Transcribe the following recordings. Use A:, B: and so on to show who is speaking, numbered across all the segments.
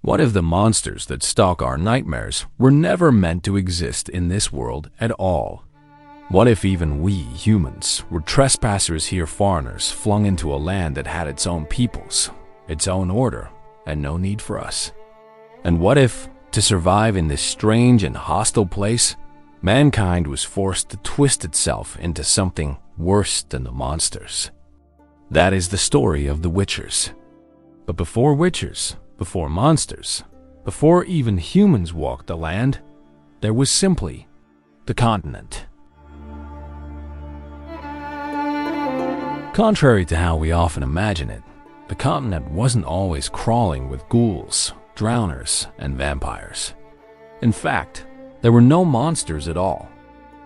A: What if the monsters that stalk our nightmares were never meant to exist in this world at all? What if even we, humans, were trespassers here, foreigners flung into a land that had its own peoples, its own order, and no need for us? And what if, to survive in this strange and hostile place, mankind was forced to twist itself into something worse than the monsters? That is the story of the Witchers. But before Witchers, before monsters, before even humans walked the land, there was simply the continent. Contrary to how we often imagine it, the continent wasn't always crawling with ghouls, drowners, and vampires. In fact, there were no monsters at all.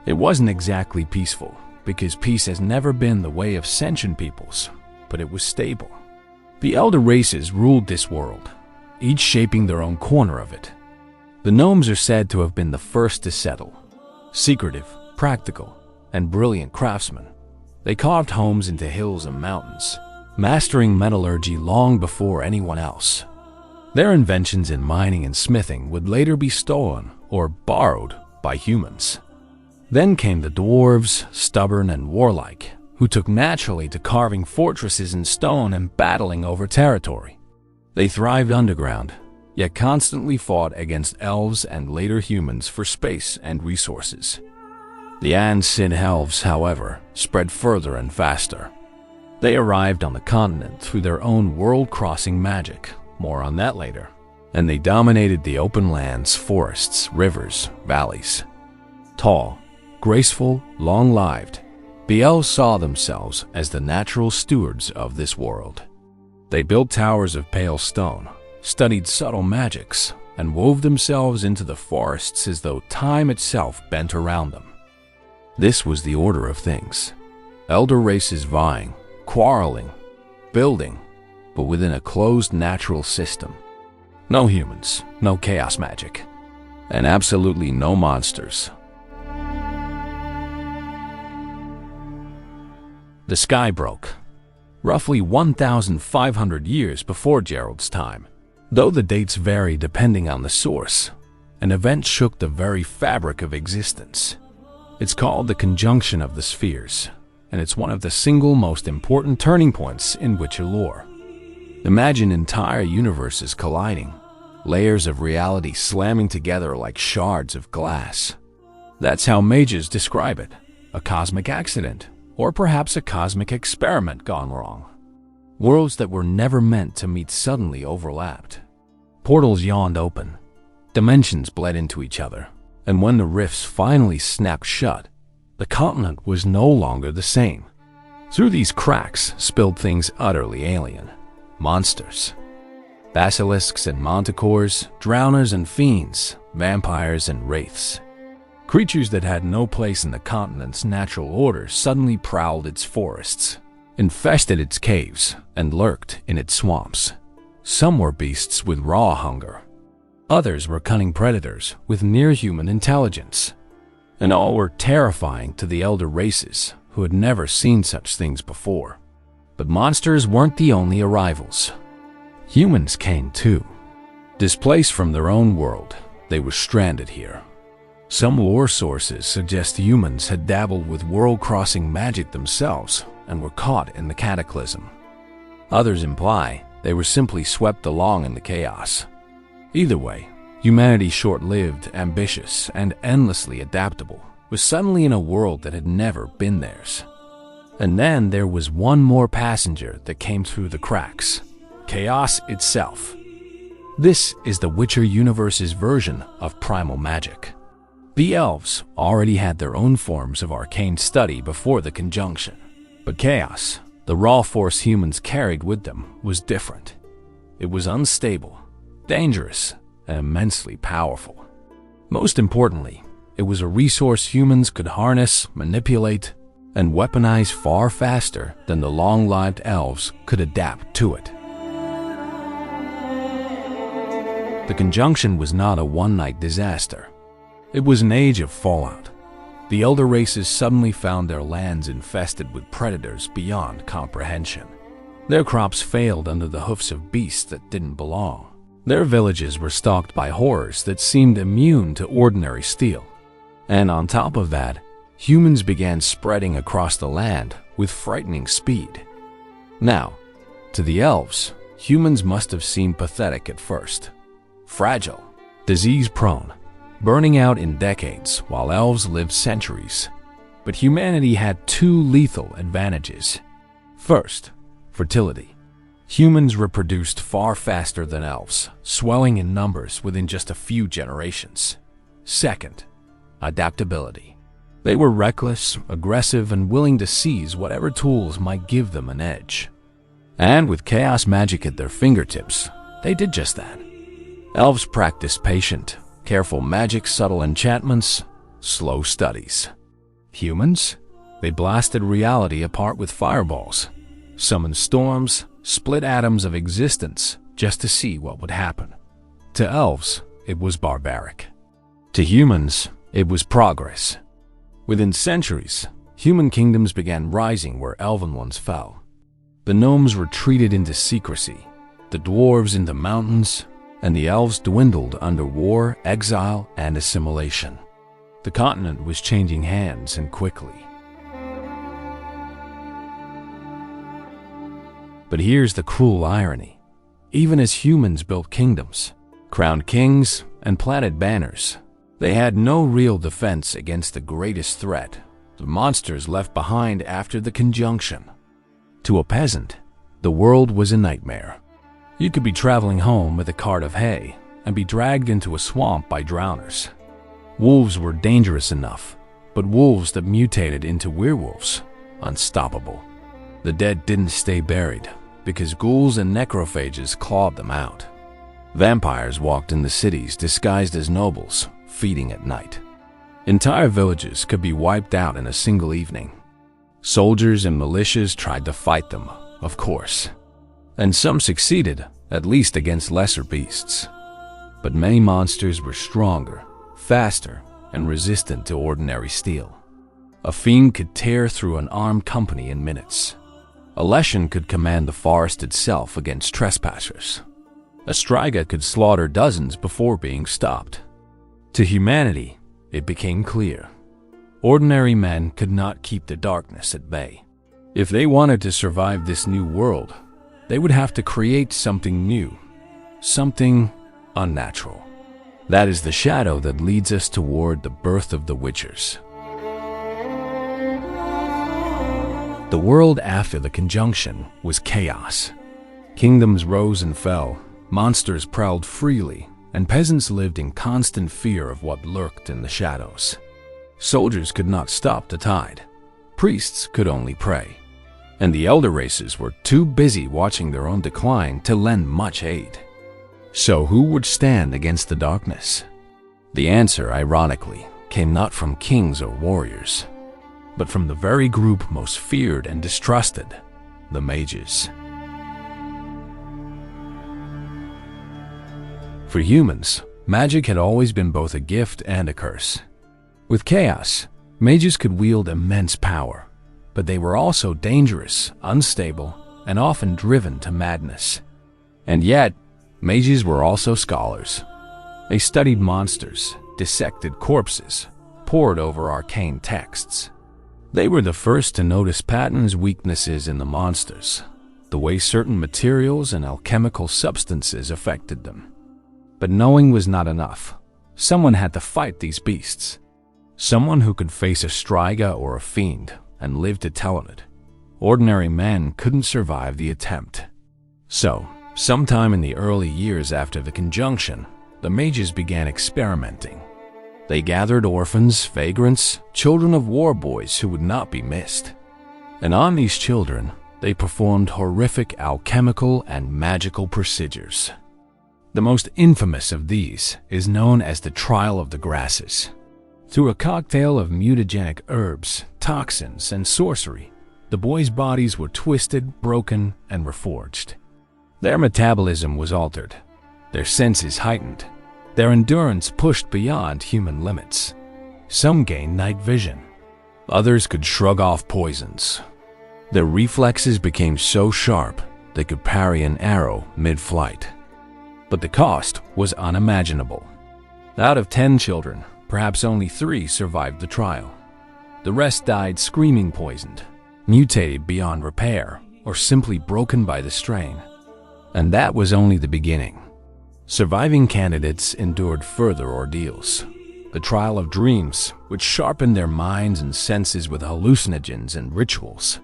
A: It wasn't exactly peaceful, because peace has never been the way of sentient peoples, but it was stable. The elder races ruled this world, each shaping their own corner of it. The gnomes are said to have been the first to settle. Secretive, practical, and brilliant craftsmen, they carved homes into hills and mountains, mastering metallurgy long before anyone else. Their inventions in mining and smithing would later be stolen or borrowed by humans. Then came the dwarves, stubborn and warlike, who took naturally to carving fortresses in stone and battling over territory. They thrived underground, yet constantly fought against elves and later humans for space and resources. The Ancient Elves, however, spread further and faster. They arrived on the continent through their own world-crossing magic, more on that later, and they dominated the open lands, forests, rivers, valleys. Tall, graceful, long-lived, the elves saw themselves as the natural stewards of this world. They built towers of pale stone, studied subtle magics, and wove themselves into the forests as though time itself bent around them. This was the order of things. Elder races vying, quarreling, building, but within a closed natural system. No humans, no chaos magic, and absolutely no monsters. The sky broke, roughly 1,500 years before Geralt's time. Though the dates vary depending on the source, an event shook the very fabric of existence. It's called the conjunction of the spheres, and it's one of the single most important turning points in Witcher lore. Imagine entire universes colliding, layers of reality slamming together like shards of glass. That's how mages describe it, a cosmic accident, or perhaps a cosmic experiment gone wrong. Worlds that were never meant to meet suddenly overlapped. Portals yawned open, dimensions bled into each other, and when the rifts finally snapped shut, the continent was no longer the same. Through these cracks spilled things utterly alien. Monsters. Basilisks and manticores, drowners and fiends, vampires and wraiths. Creatures that had no place in the continent's natural order suddenly prowled its forests, infested its caves, and lurked in its swamps. Some were beasts with raw hunger. Others were cunning predators with near-human intelligence. And all were terrifying to the elder races who had never seen such things before. But monsters weren't the only arrivals. Humans came too. Displaced from their own world, they were stranded here. Some lore sources suggest humans had dabbled with world-crossing magic themselves and were caught in the cataclysm. Others imply they were simply swept along in the chaos. Either way, humanity, short-lived, ambitious, and endlessly adaptable, was suddenly in a world that had never been theirs. And then there was one more passenger that came through the cracks: chaos itself. This is the Witcher universe's version of primal magic. The elves already had their own forms of arcane study before the conjunction, but chaos, the raw force humans carried with them, was different. It was unstable, dangerous, and immensely powerful. Most importantly, it was a resource humans could harness, manipulate, and weaponize far faster than the long-lived elves could adapt to it. The conjunction was not a one-night disaster. It was an age of fallout. The elder races suddenly found their lands infested with predators beyond comprehension. Their crops failed under the hoofs of beasts that didn't belong. Their villages were stalked by horrors that seemed immune to ordinary steel. And on top of that, humans began spreading across the land with frightening speed. Now, to the elves, humans must have seemed pathetic at first. Fragile, disease-prone, burning out in decades while elves lived centuries. But humanity had two lethal advantages. First, fertility. Humans reproduced far faster than elves, swelling in numbers within just a few generations. Second, adaptability. They were reckless, aggressive, and willing to seize whatever tools might give them an edge. And with chaos magic at their fingertips, they did just that. Elves practiced patient, careful magic, subtle enchantments, slow studies. Humans? They blasted reality apart with fireballs, summoned storms, split atoms of existence just to see what would happen. To elves, it was barbaric. To humans, it was progress. Within centuries, human kingdoms began rising where elven ones fell. The gnomes retreated into secrecy, the dwarves into mountains, and the elves dwindled under war, exile, and assimilation. The continent was changing hands, and quickly. But here's the cruel irony. Even as humans built kingdoms, crowned kings, and planted banners, they had no real defense against the greatest threat, the monsters left behind after the conjunction. To a peasant, the world was a nightmare. You could be traveling home with a cart of hay and be dragged into a swamp by drowners. Wolves were dangerous enough, but wolves that mutated into werewolves, unstoppable. The dead didn't stay buried because ghouls and necrophages clawed them out. Vampires walked in the cities disguised as nobles, feeding at night. Entire villages could be wiped out in a single evening. Soldiers and militias tried to fight them, of course. And some succeeded, at least against lesser beasts. But many monsters were stronger, faster, and resistant to ordinary steel. A fiend could tear through an armed company in minutes. A Leshen could command the forest itself against trespassers. A Striga could slaughter dozens before being stopped. To humanity, it became clear. Ordinary men could not keep the darkness at bay. If they wanted to survive this new world, they would have to create something new, something unnatural. That is the shadow that leads us toward the birth of the Witchers. The world after the conjunction was chaos. Kingdoms rose and fell, monsters prowled freely, and peasants lived in constant fear of what lurked in the shadows. Soldiers could not stop the tide. Priests could only pray. And the elder races were too busy watching their own decline to lend much aid. So who would stand against the darkness? The answer, ironically, came not from kings or warriors, but from the very group most feared and distrusted, the mages. For humans, magic had always been both a gift and a curse. With chaos, mages could wield immense power, but they were also dangerous, unstable, and often driven to madness. And yet, mages were also scholars. They studied monsters, dissected corpses, pored over arcane texts. They were the first to notice patterns, weaknesses in the monsters, the way certain materials and alchemical substances affected them. But knowing was not enough. Someone had to fight these beasts. Someone who could face a Striga or a fiend and live to tell it. Ordinary men couldn't survive the attempt. So, sometime in the early years after the conjunction, the mages began experimenting. They gathered orphans, vagrants, children of war boys who would not be missed. And on these children, they performed horrific alchemical and magical procedures. The most infamous of these is known as the Trial of the Grasses. Through a cocktail of mutagenic herbs, toxins, and sorcery, the boys' bodies were twisted, broken, and reforged. Their metabolism was altered, their senses heightened, their endurance pushed beyond human limits. Some gained night vision. Others could shrug off poisons. Their reflexes became so sharp they could parry an arrow mid-flight. But the cost was unimaginable. Out of 10 children, perhaps only 3 survived the trial. The rest died screaming poisoned, mutated beyond repair, or simply broken by the strain. And that was only the beginning. Surviving candidates endured further ordeals. The trial of dreams, which sharpened their minds and senses with hallucinogens and rituals.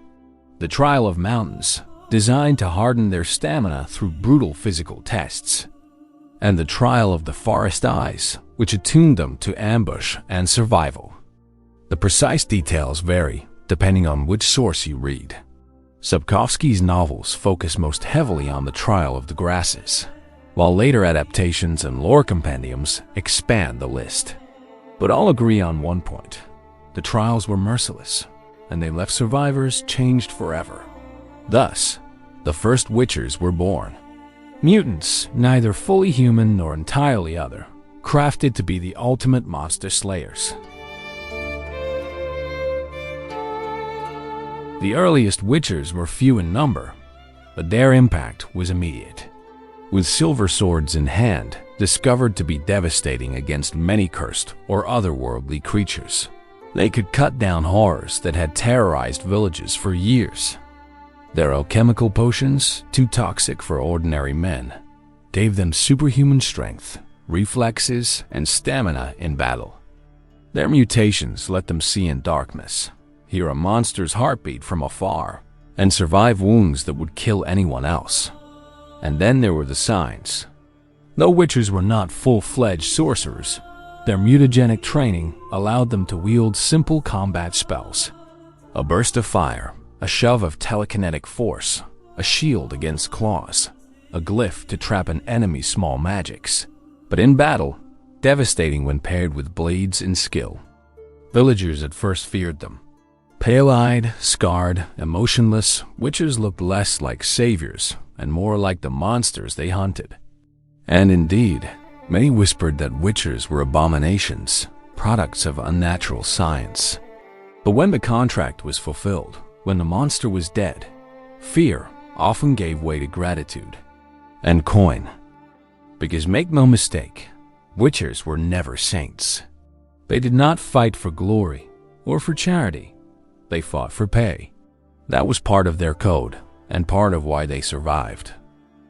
A: The trial of mountains, designed to harden their stamina through brutal physical tests. And the trial of the forest eyes, which attuned them to ambush and survival. The precise details vary, depending on which source you read. Sapkowski's novels focus most heavily on the trial of the grasses, while later adaptations and lore compendiums expand the list. But all agree on one point. The trials were merciless, and they left survivors changed forever. Thus, the first Witchers were born. Mutants, neither fully human nor entirely other, crafted to be the ultimate monster slayers. The earliest Witchers were few in number, but their impact was immediate. With silver swords in hand, discovered to be devastating against many cursed or otherworldly creatures. They could cut down horrors that had terrorized villages for years. Their alchemical potions, too toxic for ordinary men, gave them superhuman strength, reflexes, and stamina in battle. Their mutations let them see in darkness, hear a monster's heartbeat from afar, and survive wounds that would kill anyone else. And then there were the signs. Though Witchers were not full-fledged sorcerers, their mutagenic training allowed them to wield simple combat spells. A burst of fire, a shove of telekinetic force, a shield against claws, a glyph to trap an enemy's small magics. But in battle, devastating when paired with blades and skill. Villagers at first feared them. Pale-eyed, scarred, emotionless, Witchers looked less like saviors and more like the monsters they hunted. And indeed, many whispered that Witchers were abominations, products of unnatural science. But when the contract was fulfilled, when the monster was dead, fear often gave way to gratitude and coin. Because make no mistake, Witchers were never saints. They did not fight for glory or for charity. They fought for pay. That was part of their code and part of why they survived.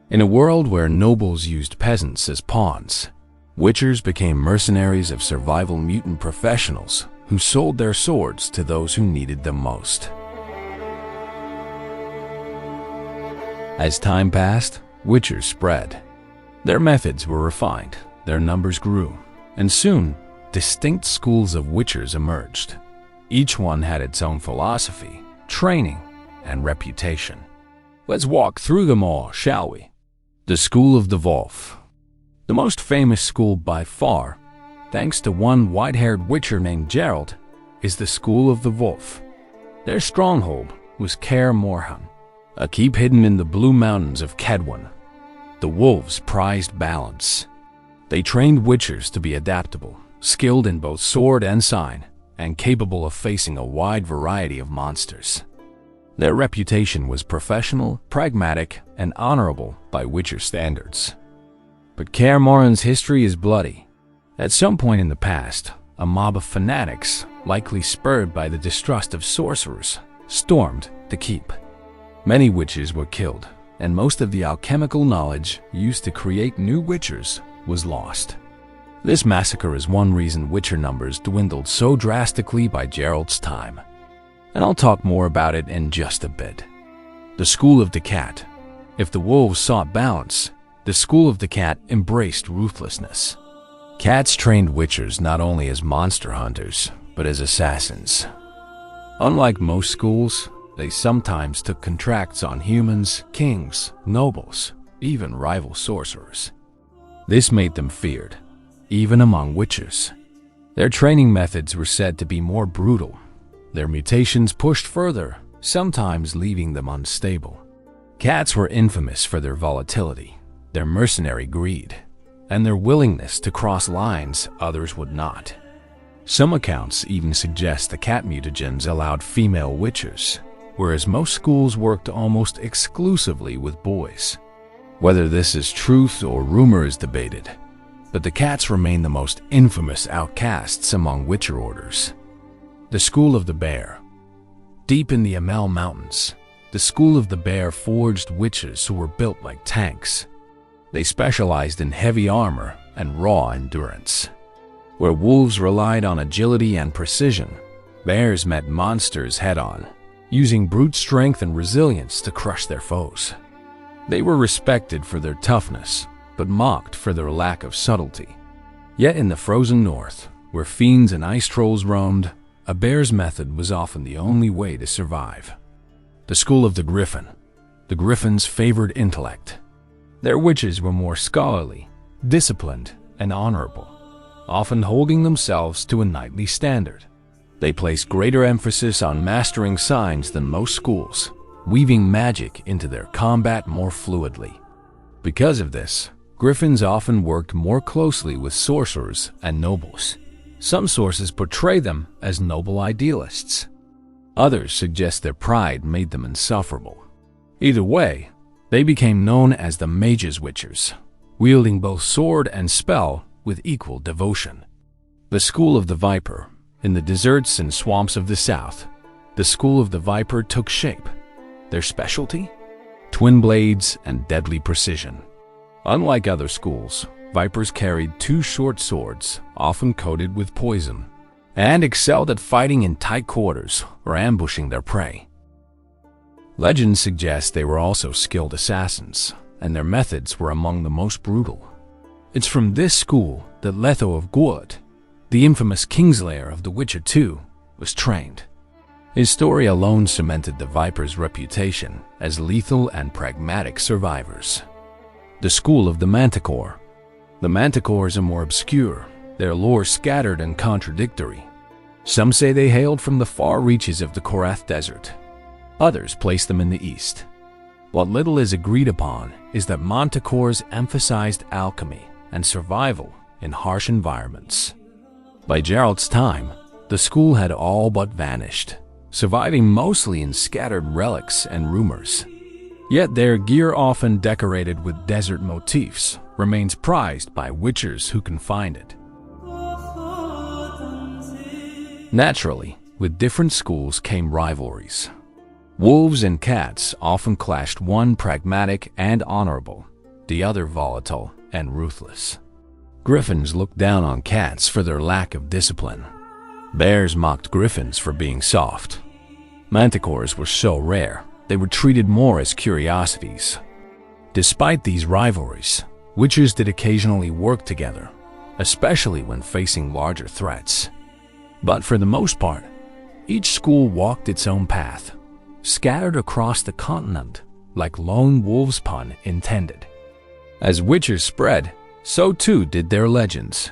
A: In a world where nobles used peasants as pawns, Witchers became mercenaries of survival mutant professionals who sold their swords to those who needed them most. As time passed, Witchers spread. Their methods were refined, their numbers grew, and soon, distinct schools of Witchers emerged. Each one had its own philosophy, training, and reputation. Let's walk through them all, shall we? The School of the Wolf. The most famous school by far, thanks to one white-haired Witcher named Geralt, is the School of the Wolf. Their stronghold was Kaer Morhen, a keep hidden in the blue mountains of Kedwen. The wolves prized balance. They trained Witchers to be adaptable, skilled in both sword and sign, and capable of facing a wide variety of monsters. Their reputation was professional, pragmatic, and honorable by Witcher standards. But Kaer Morhen's history is bloody. At some point in the past, a mob of fanatics, likely spurred by the distrust of sorcerers, stormed the keep. Many Witchers were killed, and most of the alchemical knowledge used to create new Witchers was lost. This massacre is one reason Witcher numbers dwindled so drastically by Geralt's time. And I'll talk more about it in just a bit. The School of the Cat. If the wolves sought balance, the School of the Cat embraced ruthlessness. Cats trained Witchers not only as monster hunters, but as assassins. Unlike most schools, they sometimes took contracts on humans, kings, nobles, even rival sorcerers. This made them feared, even among Witchers. Their training methods were said to be more brutal. Their mutations pushed further, sometimes leaving them unstable. Cats were infamous for their volatility, their mercenary greed, and their willingness to cross lines others would not. Some accounts even suggest the cat mutagens allowed female Witchers, whereas most schools worked almost exclusively with boys. Whether this is truth or rumor is debated, but the cats remain the most infamous outcasts among witcher orders. The School of the Bear. Deep in the Amel Mountains, the School of the Bear forged witches who were built like tanks. They specialized in heavy armor and raw endurance. Where wolves relied on agility and precision, bears met monsters head-on, using brute strength and resilience to crush their foes. They were respected for their toughness, but mocked for their lack of subtlety. Yet in the frozen north, where fiends and ice trolls roamed, a bear's method was often the only way to survive. The School of the Griffin. The Griffin's favored intellect. Their witches were more scholarly, disciplined, and honorable, often holding themselves to a knightly standard. They placed greater emphasis on mastering signs than most schools, weaving magic into their combat more fluidly. Because of this, Griffins often worked more closely with sorcerers and nobles. Some sources portray them as noble idealists. Others suggest their pride made them insufferable. Either way, they became known as the Mage's Witchers, wielding both sword and spell with equal devotion. The School of the Viper. In the deserts and swamps of the south, the School of the Viper took shape. Their specialty? Twin blades and deadly precision. Unlike other schools, Vipers carried two short swords, often coated with poison, and excelled at fighting in tight quarters or ambushing their prey. Legends suggest they were also skilled assassins, and their methods were among the most brutal. It's from this school that Letho of Gwot, the infamous Kingslayer of The Witcher 2, was trained. His story alone cemented the Viper's reputation as lethal and pragmatic survivors. The School of the Manticore. The Manticores are more obscure, their lore scattered and contradictory. Some say they hailed from the far reaches of the Korath Desert. Others place them in the east. What little is agreed upon is that Manticores emphasized alchemy and survival in harsh environments. By Geralt's time, the school had all but vanished, surviving mostly in scattered relics and rumors. Yet their gear, often decorated with desert motifs, remains prized by witchers who can find it. Naturally, with different schools came rivalries. Wolves and cats often clashed, one pragmatic and honorable, the other volatile and ruthless. Griffins looked down on cats for their lack of discipline. Bears mocked griffins for being soft. Manticores were so rare, they were treated more as curiosities. Despite these rivalries, witchers did occasionally work together, especially when facing larger threats. But for the most part, each school walked its own path, scattered across the continent like lone wolves, pun intended. As witchers spread, so too did their legends.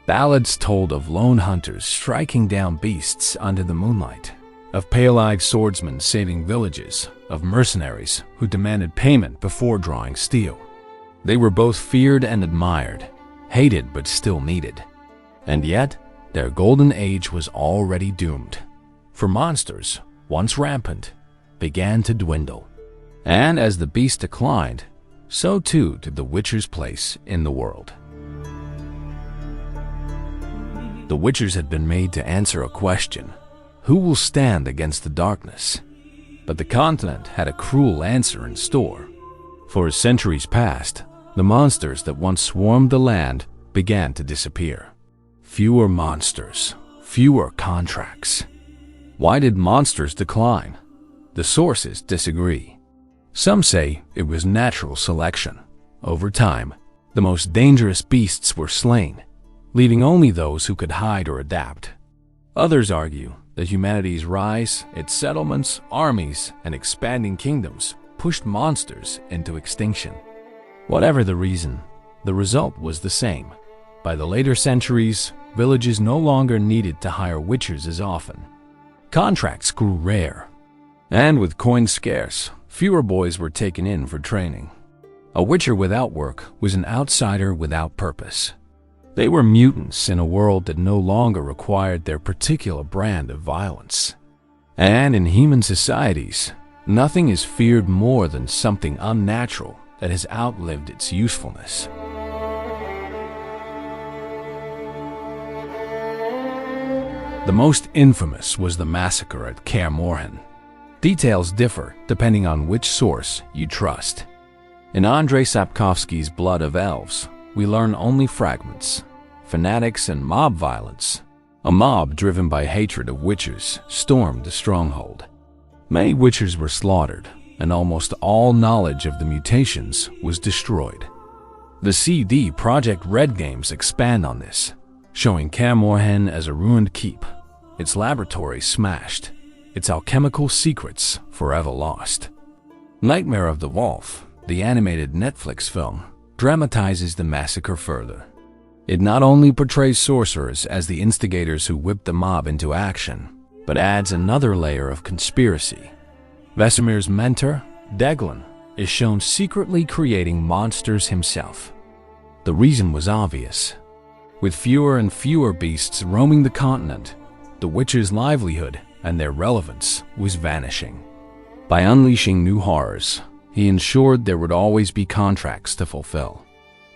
A: Ballads told of lone hunters striking down beasts under the moonlight, of pale-eyed swordsmen saving villages, of mercenaries who demanded payment before drawing steel. They were both feared and admired, hated but still needed. And yet, their golden age was already doomed. For monsters, once rampant, began to dwindle. And as the beast declined, so too did the Witcher's place in the world. The Witchers had been made to answer a question: who will stand against the darkness? But the continent had a cruel answer in store. For as centuries passed, the monsters that once swarmed the land began to disappear. Fewer monsters, fewer contracts. Why did monsters decline? The sources disagree. Some say it was natural selection. Over time, the most dangerous beasts were slain, leaving only those who could hide or adapt. Others argue that humanity's rise, its settlements, armies, and expanding kingdoms pushed monsters into extinction. Whatever the reason, the result was the same. By the later centuries, villages no longer needed to hire witchers as often. Contracts grew rare, and with coins scarce, fewer boys were taken in for training. A witcher without work was an outsider without purpose. They were mutants in a world that no longer required their particular brand of violence. And in human societies, nothing is feared more than something unnatural that has outlived its usefulness. The most infamous was the massacre at Kaer Morhen. Details differ depending on which source you trust. In Andrei Sapkowski's Blood of Elves, we learn only fragments: fanatics and mob violence. A mob driven by hatred of witchers stormed the stronghold. Many witchers were slaughtered, and almost all knowledge of the mutations was destroyed. The CD Projekt Red games expand on this, showing Kaer Morhen as a ruined keep, its laboratories smashed, its alchemical secrets forever lost. Nightmare of the Wolf, the animated Netflix film, dramatizes the massacre further. It not only portrays sorcerers as the instigators who whipped the mob into action, but adds another layer of conspiracy. Vesemir's mentor, Deglin, is shown secretly creating monsters himself. The reason was obvious. With fewer and fewer beasts roaming the continent, the Witcher's livelihood and their relevance was vanishing. By unleashing new horrors, he ensured there would always be contracts to fulfill.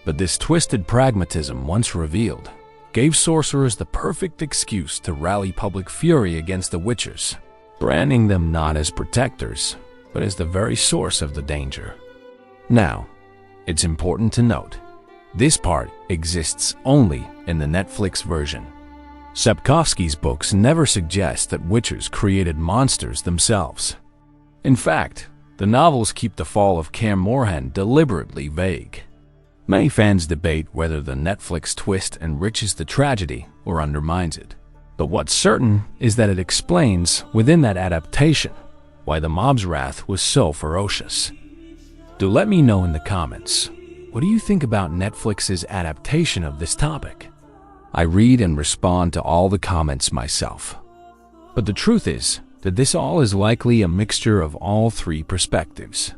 A: But this twisted pragmatism, once revealed, gave sorcerers the perfect excuse to rally public fury against the Witchers, branding them not as protectors, but as the very source of the danger. Now, it's important to note, this part exists only in the Netflix version. Sapkowski's books never suggest that Witchers created monsters themselves. In fact, the novels keep the fall of Kaer Morhen deliberately vague. Many fans debate whether the Netflix twist enriches the tragedy or undermines it. But what's certain is that it explains, within that adaptation, why the mob's wrath was so ferocious. Do let me know in the comments, what do you think about Netflix's adaptation of this topic? I read and respond to all the comments myself. But the truth is that this all is likely a mixture of all three perspectives.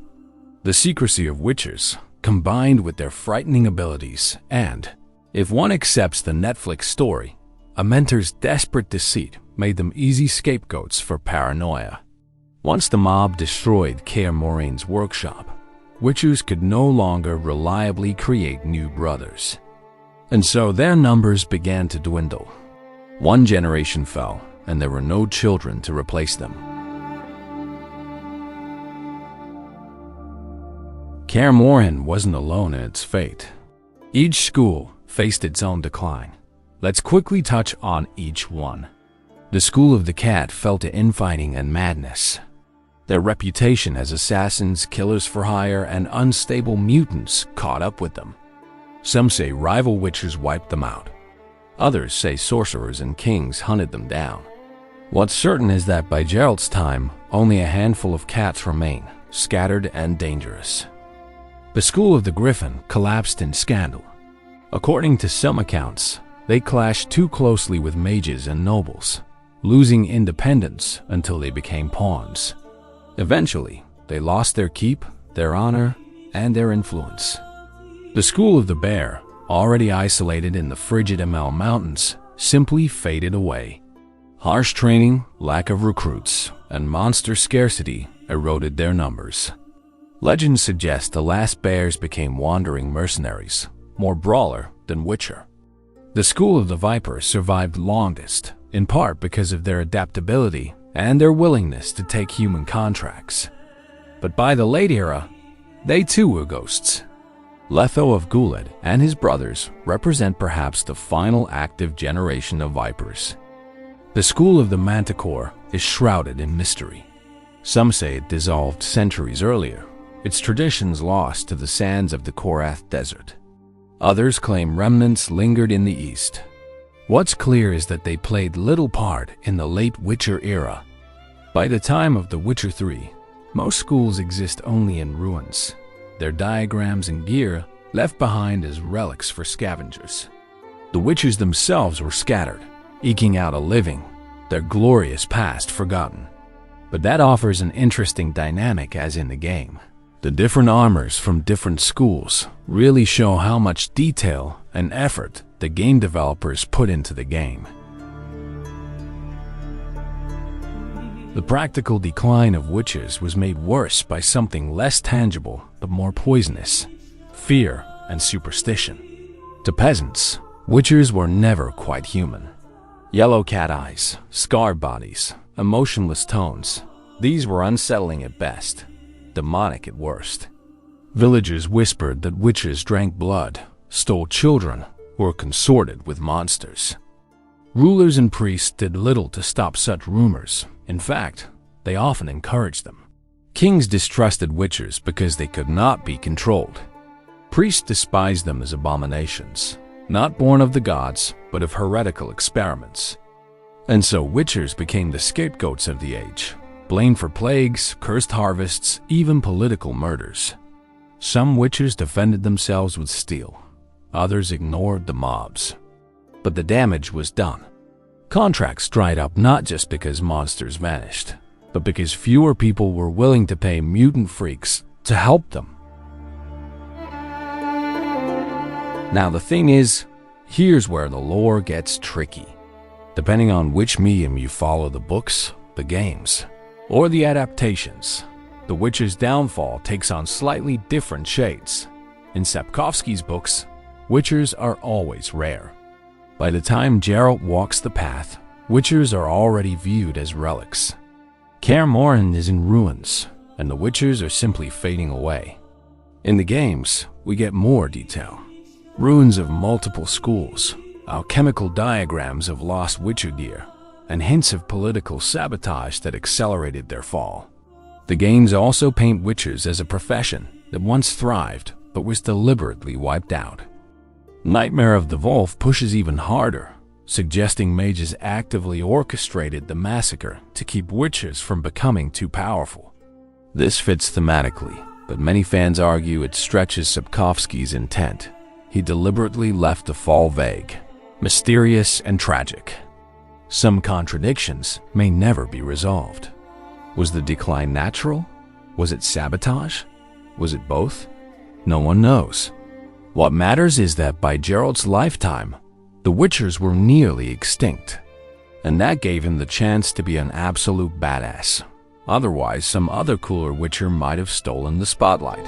A: The secrecy of Witchers, combined with their frightening abilities, and, if one accepts the Netflix story, a mentor's desperate deceit made them easy scapegoats for paranoia. Once the mob destroyed Kaer Morhen's workshop, Witchers could no longer reliably create new brothers. And so their numbers began to dwindle. One generation fell, and there were no children to replace them. Kaer Morhen wasn't alone in its fate. Each school faced its own decline. Let's quickly touch on each one. The School of the Cat fell to infighting and madness. Their reputation as assassins, killers for hire, and unstable mutants caught up with them. Some say rival witchers wiped them out. Others say sorcerers and kings hunted them down. What's certain is that by Geralt's time, only a handful of cats remain, scattered and dangerous. The School of the Griffin collapsed in scandal. According to some accounts, they clashed too closely with mages and nobles, losing independence until they became pawns. Eventually, they lost their keep, their honor, and their influence. The School of the Bear, already isolated in the frigid Amel Mountains, simply faded away. Harsh training, lack of recruits, and monster scarcity eroded their numbers. Legends suggest the last bears became wandering mercenaries, more brawler than witcher. The School of the Viper survived longest, in part because of their adaptability and their willingness to take human contracts. But by the late era, they too were ghosts. Letho of Guled and his brothers represent perhaps the final active generation of Vipers. The School of the Manticore is shrouded in mystery. Some say it dissolved centuries earlier, its traditions lost to the sands of the Korath Desert. Others claim remnants lingered in the east. What's clear is that they played little part in the late Witcher era. By the time of The Witcher 3, most schools exist only in ruins, their diagrams and gear left behind as relics for scavengers. The Witchers themselves were scattered, eking out a living, their glorious past forgotten. But that offers an interesting dynamic as in the game. The different armors from different schools really show how much detail and effort the game developers put into the game. The practical decline of Witchers was made worse by something less tangible but more poisonous: fear and superstition. To peasants, witchers were never quite human. Yellow cat eyes, scarred bodies, emotionless tones. These were unsettling at best, demonic at worst. Villagers whispered that witches drank blood, stole children, or consorted with monsters. Rulers and priests did little to stop such rumors. In fact, they often encouraged them. Kings distrusted witchers because they could not be controlled. Priests despised them as abominations, not born of the gods, but of heretical experiments. And so witchers became the scapegoats of the age, blamed for plagues, cursed harvests, even political murders. Some witchers defended themselves with steel. Others ignored the mobs. But the damage was done. Contracts dried up not just because monsters vanished, but because fewer people were willing to pay mutant freaks to help them. Now the thing is, here's where the lore gets tricky. Depending on which medium you follow, the books, the games, or the adaptations, the Witcher's downfall takes on slightly different shades. In Sapkowski's books, witchers are always rare. By the time Geralt walks the path, witchers are already viewed as relics. Kaer Morhen is in ruins, and the witchers are simply fading away. In the games, we get more detail. Ruins of multiple schools, alchemical diagrams of lost witcher gear, and hints of political sabotage that accelerated their fall. The games also paint witchers as a profession that once thrived but was deliberately wiped out. Nightmare of the Wolf pushes even harder, suggesting mages actively orchestrated the massacre to keep witches from becoming too powerful. This fits thematically, but many fans argue it stretches Sapkowski's intent. He deliberately left the fall vague, mysterious, and tragic. Some contradictions may never be resolved. Was the decline natural? Was it sabotage? Was it both? No one knows. What matters is that by Geralt's lifetime, the witchers were nearly extinct, and that gave him the chance to be an absolute badass. Otherwise, some other cooler witcher might have stolen the spotlight.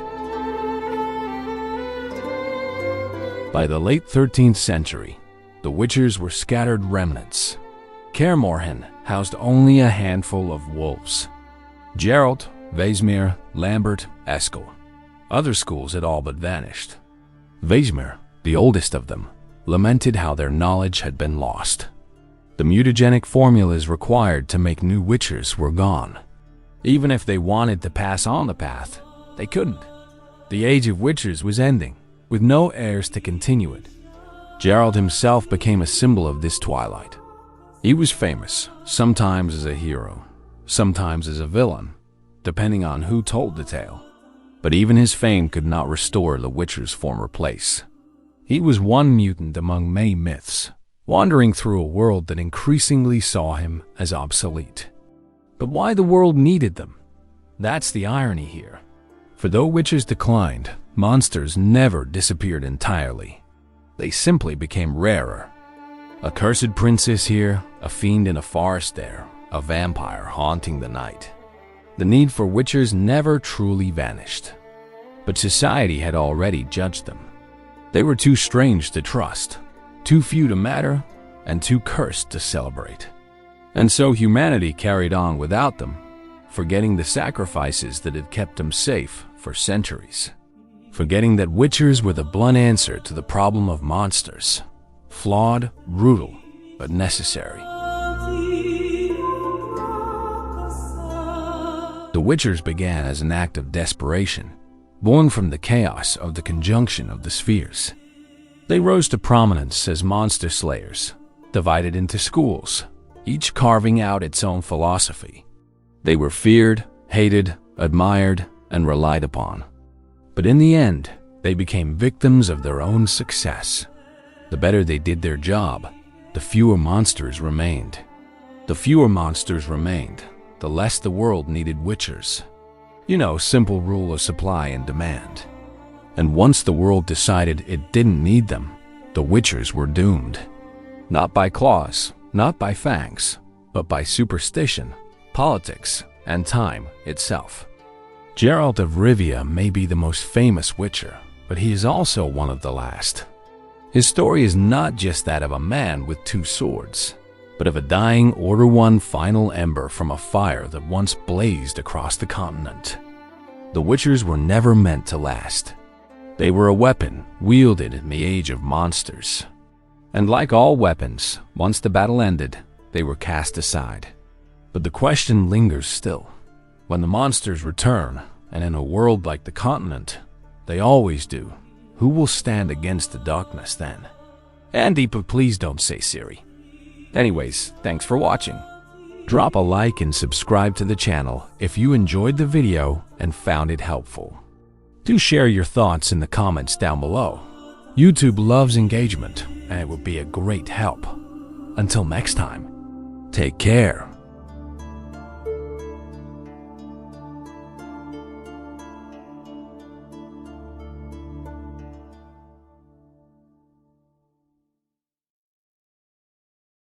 A: By the late 13th century, the witchers were scattered remnants. Kaer Morhen housed only a handful of wolves: Geralt, Vesemir, Lambert, Eskel. Other schools had all but vanished. Vesemir, the oldest of them, lamented how their knowledge had been lost. The mutagenic formulas required to make new witchers were gone. Even if they wanted to pass on the path, they couldn't. The age of witchers was ending, with no heirs to continue it. Geralt himself became a symbol of this twilight. He was famous, sometimes as a hero, sometimes as a villain, depending on who told the tale. But even his fame could not restore the witcher's former place. He was one mutant among many myths, wandering through a world that increasingly saw him as obsolete. But why the world needed them? That's the irony here. For though witches declined, monsters never disappeared entirely. They simply became rarer. A cursed princess here, a fiend in a forest there, a vampire haunting the night. The need for witchers never truly vanished. But society had already judged them. They were too strange to trust, too few to matter, and too cursed to celebrate. And so humanity carried on without them, forgetting the sacrifices that had kept them safe for centuries. Forgetting that witchers were the blunt answer to the problem of monsters. Flawed, brutal, but necessary. The witchers began as an act of desperation, born from the chaos of the conjunction of the spheres. They rose to prominence as monster slayers, divided into schools, each carving out its own philosophy. They were feared, hated, admired, and relied upon. But in the end, they became victims of their own success. The better they did their job, the fewer monsters remained. The fewer monsters remained, the less the world needed witchers. You know, simple rule of supply and demand. And once the world decided it didn't need them, the witchers were doomed. Not by claws, not by fangs, but by superstition, politics, and time itself. Geralt of Rivia may be the most famous witcher, but he is also one of the last. His story is not just that of a man with two swords, but of a dying Order 1 final ember from a fire that once blazed across the continent. The Witchers were never meant to last. They were a weapon wielded in the age of monsters. And like all weapons, once the battle ended, they were cast aside. But the question lingers still. When the monsters return, and in a world like the continent, they always do, who will stand against the darkness then? Andy, but please don't say Ciri. Anyways, thanks for watching. Drop a like and subscribe to the channel if you enjoyed the video and found it helpful. Do share your thoughts in the comments down below. YouTube loves engagement, and it would be a great help. Until next time, take care.